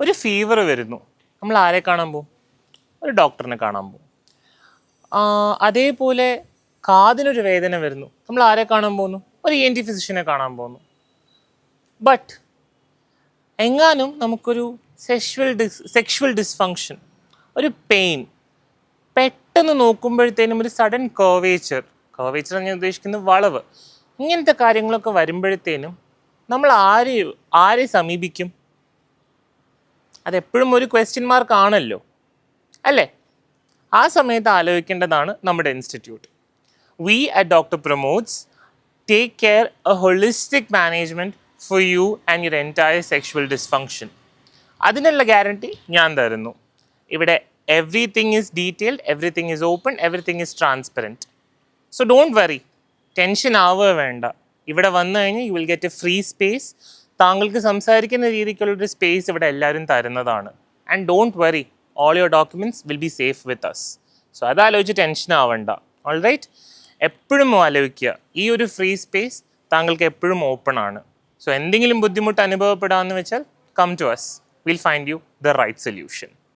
ഒരു ഫീവർ വരുന്നു, നമ്മൾ ആരെ കാണാൻ പോകും? ഒരു ഡോക്ടറിനെ കാണാൻ പോകും. അതേപോലെ കാതിനൊരു വേദന വരുന്നു, നമ്മൾ ആരെ കാണാൻ പോകുന്നു? ഒരു ENT ഫിസിഷ്യനെ കാണാൻ പോകുന്നു. ബട്ട് എങ്ങാനും നമുക്കൊരു സെക്ഷുവൽ ഡിസ്ഫങ്ഷൻ, ഒരു പെയിൻ, പെട്ടെന്ന് നോക്കുമ്പോഴത്തേനും ഒരു സഡൻ കർവേച്ചർ ഞാൻ ഉദ്ദേശിക്കുന്നത് വളവ്, ഇങ്ങനത്തെ കാര്യങ്ങളൊക്കെ വരുമ്പോഴത്തേനും നമ്മൾ ആരെ സമീപിക്കും? അതെപ്പോഴും ഒരു ക്വസ്റ്റ്യൻ മാർക്ക് ആണല്ലോ, അല്ലേ? ആ സമയത്ത് ആലോചിക്കേണ്ടതാണ് നമ്മുടെ institute. We at doctor Pramod's take care a holistic management for you and your entire sexual dysfunction. അതിനുള്ള ഗ്യാരണ്ടി ഞാൻ തരുന്നു. ഇവിടെ everything is detailed, everything is open, everything is transparent. So don't worry, tension ആവുക വേണ്ട. ഇവിടെ വന്നു കഴിഞ്ഞാൽ you will get a free space. താങ്കൾക്ക് സംസാരിക്കുന്ന രീതിക്കുള്ളൊരു സ്പേസ് ഇവിടെ എല്ലാവരും തരുന്നതാണ്. And don't worry, all your documents will be safe with us. So അതാലോചിച്ച് tension ആവണ്ട. ഓൾ റൈറ്റ്, എപ്പോഴും ആലോചിക്കുക, ഈ ഒരു ഫ്രീ സ്പേസ് താങ്കൾക്ക് എപ്പോഴും ഓപ്പൺ ആണ്. സോ എന്തെങ്കിലും ബുദ്ധിമുട്ട് അനുഭവപ്പെടാമെന്ന് വെച്ചാൽ come to us, will find you the right solution.